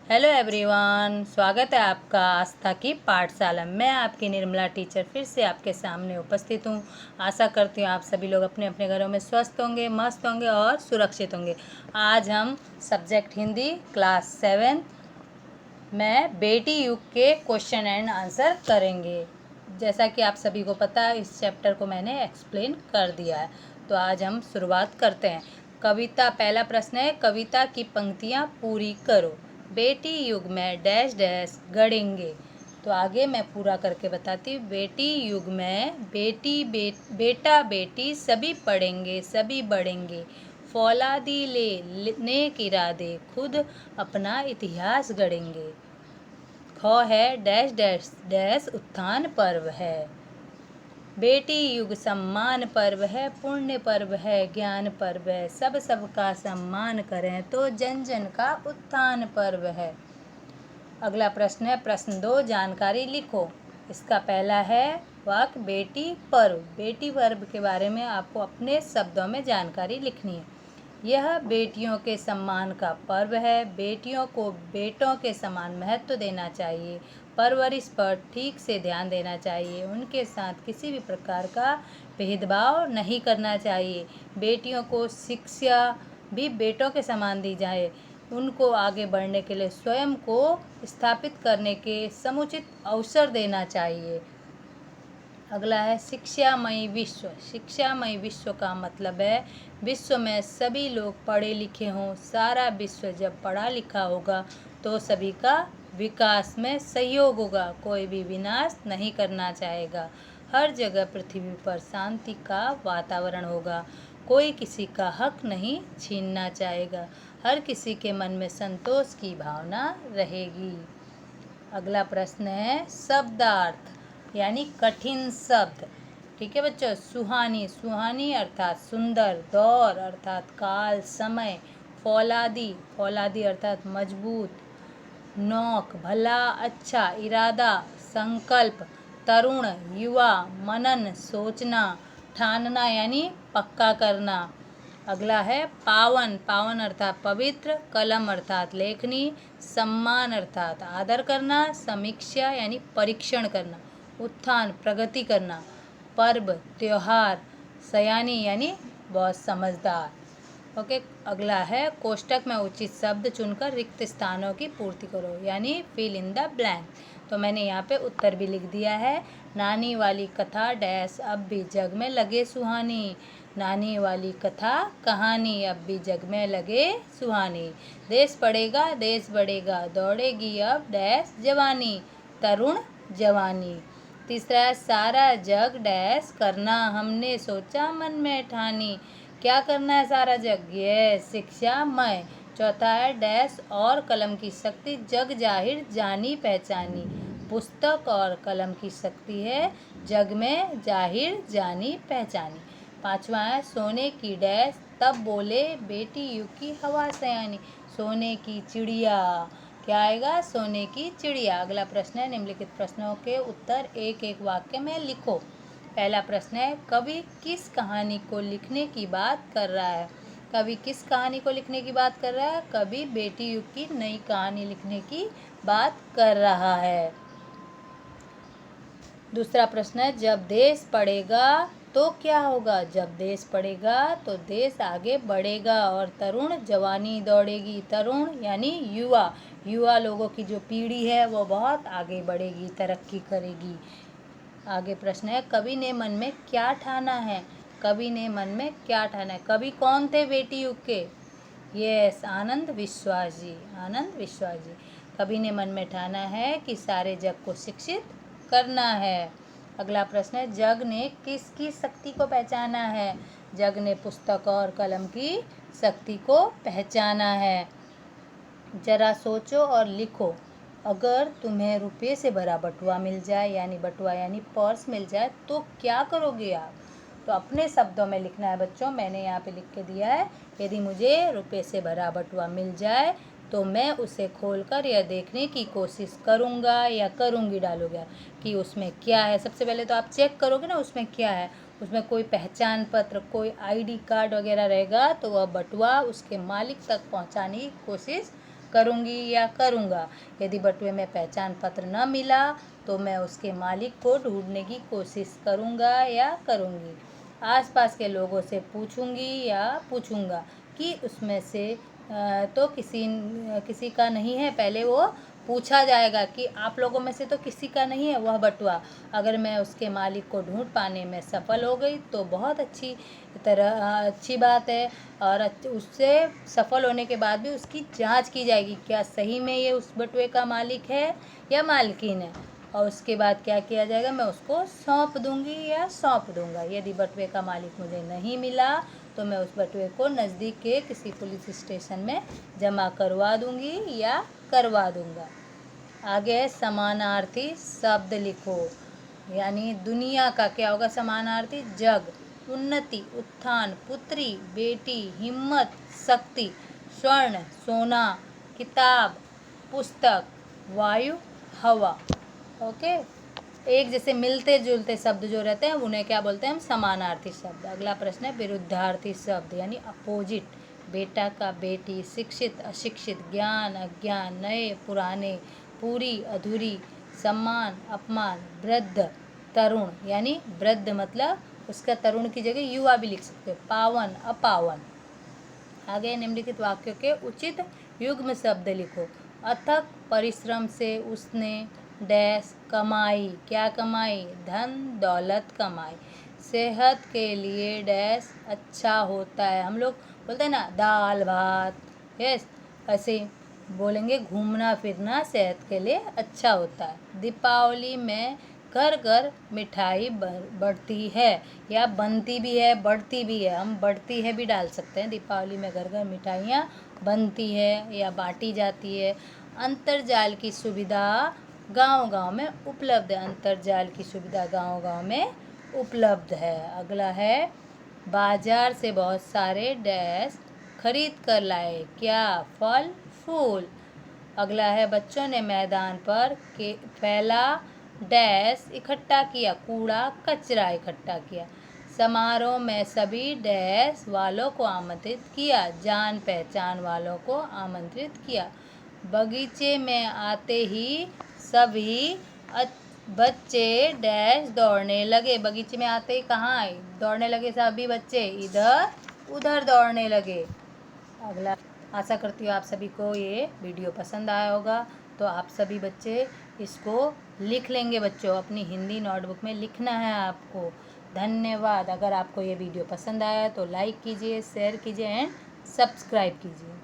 Hello everyone, स्वागत है आपका आस्था की पाठशाला। मैं आपकी निर्मला टीचर फिर से आपके सामने उपस्थित हूँ। आशा करती हूँ आप सभी लोग अपने अपने घरों में स्वस्थ होंगे, मस्त होंगे और सुरक्षित होंगे। आज हम सब्जेक्ट हिंदी क्लास 7 में बेटी युग के क्वेश्चन एंड आंसर करेंगे। जैसा कि आप सभी को पता है, इस चैप्टर को मैंने एक्सप्लेन कर दिया है। तो आज हम शुरुआत करते हैं। कविता, पहला प्रश्न है, कविता की पंक्तियाँ पूरी करो। बेटी युग में डैश डैश गढ़ेंगे। तो आगे मैं पूरा करके बताती हूँ। बेटी युग में बेटा बेटी सभी पढ़ेंगे, सभी बढ़ेंगे। फौलादी ले नेक इरादे, खुद अपना इतिहास गढ़ेंगे। ख है डैश डैश डैश उत्थान पर्व है। बेटी युग सम्मान पर्व है, पुण्य पर्व है, ज्ञान पर्व है। सब सबका सम्मान करें तो जन जन का उत्थान पर्व है। अगला प्रश्न है, प्रश्न 2, जानकारी लिखो। इसका पहला है वाक्य बेटी पर्व। बेटी पर्व के बारे में आपको अपने शब्दों में जानकारी लिखनी है। यह बेटियों के सम्मान का पर्व है। बेटियों को बेटों के समान महत्व देना चाहिए। परवरिश पर ठीक से ध्यान देना चाहिए। उनके साथ किसी भी प्रकार का भेदभाव नहीं करना चाहिए। बेटियों को शिक्षा भी बेटों के समान दी जाए। उनको आगे बढ़ने के लिए स्वयं को स्थापित करने के समुचित अवसर देना चाहिए। अगला है शिक्षामयी विश्व। शिक्षामयी विश्व का मतलब है विश्व में सभी लोग पढ़े लिखे हों। सारा विश्व जब पढ़ा लिखा होगा तो सभी का विकास में सहयोग होगा। कोई भी विनाश नहीं करना चाहेगा। हर जगह पृथ्वी पर शांति का वातावरण होगा। कोई किसी का हक नहीं छीनना चाहेगा। हर किसी के मन में संतोष की भावना रहेगी। अगला प्रश्न है शब्दार्थ यानी कठिन शब्द। ठीक है बच्चों। सुहानी, सुहानी अर्थात सुंदर। दौर अर्थात काल, समय। फौलादी, फौलादी अर्थात मजबूत। नौक, भला, अच्छा। इरादा, संकल्प। तरुण, युवा। मनन, सोचना। ठानना यानी पक्का करना। अगला है पावन, पावन अर्थात पवित्र। कलम अर्थात लेखनी। सम्मान अर्थात आदर करना। समीक्षा यानी परीक्षण करना। उत्थान, प्रगति करना। पर्व, त्योहार। सयानी यानी बहुत समझदार। ओके। अगला है कोष्टक में उचित शब्द चुनकर रिक्त स्थानों की पूर्ति करो यानी फिल इन द ब्लैंक। तो मैंने यहाँ पे उत्तर भी लिख दिया है। नानी वाली कथा डैश अब भी जग में लगे सुहानी। नानी वाली कथा कहानी अब भी जग में लगे सुहानी। देश पढ़ेगा देश बढ़ेगा, दौड़ेगी अब डैश जवानी। तरुण जवानी। तीसरा है सारा जग डैश करना हमने सोचा मन में ठानी। क्या करना है सारा जग? ये शिक्षामय। चौथा है डैश और कलम की शक्ति जग जाहिर जानी पहचानी। पुस्तक और कलम की शक्ति है जग में जाहिर जानी पहचानी। पांचवा है सोने की डैश तब बोले बेटी युग की हवा सयानी। सोने की चिड़िया। क्या आएगा? सोने की चिड़िया। अगला प्रश्न है निम्नलिखित प्रश्नों के उत्तर एक एक वाक्य में लिखो। पहला प्रश्न है कवि किस कहानी को लिखने की बात कर रहा है? कवि किस कहानी को लिखने की बात कर रहा है? कवि बेटी युग की नई कहानी लिखने की बात कर रहा है। दूसरा प्रश्न है जब देश पढ़ेगा तो क्या होगा? जब देश पढ़ेगा तो देश आगे बढ़ेगा और तरुण जवानी दौड़ेगी। तरुण यानी युवा। युवा लोगों की जो पीढ़ी है वो बहुत आगे बढ़ेगी, तरक्की करेगी। आगे प्रश्न है कवि ने मन में क्या ठाना है? कवि ने मन में क्या ठाना है? कवि कौन थे बेटी युग के? यस, आनंद विश्वास जी। आनंद विश्वास जी। कवि ने मन में ठाना है कि सारे जग को शिक्षित करना है। अगला प्रश्न है जग ने किसकी शक्ति को पहचाना है? जग ने पुस्तक और कलम की शक्ति को पहचाना है। जरा सोचो और लिखो। अगर तुम्हें रुपये से भरा बटुआ मिल जाए यानी बटुआ यानी पर्स मिल जाए तो क्या करोगे आप? तो अपने शब्दों में लिखना है बच्चों। मैंने यहाँ पे लिख के दिया है यदि मुझे रुपये से भरा बटुआ मिल जाए तो मैं उसे खोलकर यह देखने की कोशिश करूँगा या करूँगी, डालोगे कि उसमें क्या है। सबसे पहले तो आप चेक करोगे ना उसमें क्या है। उसमें कोई पहचान पत्र, कोई आईडी कार्ड वगैरह रहेगा तो वह बटुआ उसके मालिक तक पहुँचाने की कोशिश करूँगी या करूँगा। यदि बटुए में पहचान पत्र न मिला तो मैं उसके मालिक को ढूंढने की कोशिश करूँगा या करूँगी। आसपास के लोगों से पूछूँगी या पूछूँगा कि उसमें से तो किसी का नहीं है। पहले वो पूछा जाएगा कि आप लोगों में से तो किसी का नहीं है वह बटुआ। अगर मैं उसके मालिक को ढूंढ पाने में सफल हो गई तो बहुत अच्छी बात है। और उससे सफल होने के बाद भी उसकी जांच की जाएगी, क्या सही में ये उस बटुए का मालिक है या मालकिन है। और उसके बाद क्या किया जाएगा, मैं उसको सौंप दूंगी या सौंप दूंगा। यदि बटुए का मालिक मुझे नहीं मिला तो मैं उस बटुए को नज़दीक के किसी पुलिस स्टेशन में जमा करवा दूंगी या करवा दूंगा। आगे है समानार्थी शब्द लिखो, यानी दुनिया का क्या होगा समानार्थी, जग, उन्नति, उत्थान, पुत्री, बेटी, हिम्मत, शक्ति, स्वर्ण, सोना, किताब, पुस्तक, वायु, हवा। ओके, एक जैसे मिलते जुलते शब्द जो रहते हैं उन्हें क्या बोलते हैं हम, समानार्थी शब्द। अगला प्रश्न है विरुद्धार्थी शब्द यानी अपोजिट। बेटा का बेटी, शिक्षित अशिक्षित, ज्ञान अज्ञान, नए पुराने, पूरी अधूरी, सम्मान अपमान, वृद्ध तरुण, यानी वृद्ध मतलब उसका तरुण की जगह युवा भी लिख सकते हो, पावन अपावन। आगे निम्नलिखित वाक्यों के उचित युग्म शब्द लिखो। अथक परिश्रम से उसने डैश कमाई, क्या कमाई, धन दौलत कमाई। सेहत के लिए डैश अच्छा होता है, हम लोग बोलते हैं ना दाल भात, यस ऐसे बोलेंगे घूमना फिरना सेहत के लिए अच्छा होता है। दीपावली में घर घर मिठाई बढ़ती है या बनती भी है, बढ़ती भी है, हम बढ़ती है भी डाल सकते हैं। दीपावली में घर घर मिठाइयाँ बनती है या बांटी जाती है। अंतर्जाल की सुविधा गांव-गांव में उपलब्ध है, अंतर्जाल की सुविधा गांव-गांव में उपलब्ध है। अगला है बाजार से बहुत सारे डैश खरीद कर लाए, क्या, फल फूल। अगला है बच्चों ने मैदान पर फैला डैश इकट्ठा किया, कूड़ा कचरा इकट्ठा किया। समारोह में सभी डैश वालों को आमंत्रित किया, जान पहचान वालों को आमंत्रित किया। बगीचे में आते ही सभी बच्चे डैश दौड़ने लगे, बगीचे में आते ही कहाँ आए, दौड़ने लगे सभी बच्चे, इधर उधर दौड़ने लगे। अगला, आशा करती हूँ आप सभी को ये वीडियो पसंद आया होगा, तो आप सभी बच्चे इसको लिख लेंगे। बच्चों अपनी हिंदी नोटबुक में लिखना है आपको। धन्यवाद। अगर आपको ये वीडियो पसंद आया तो लाइक कीजिए, शेयर कीजिए एंड सब्सक्राइब कीजिए।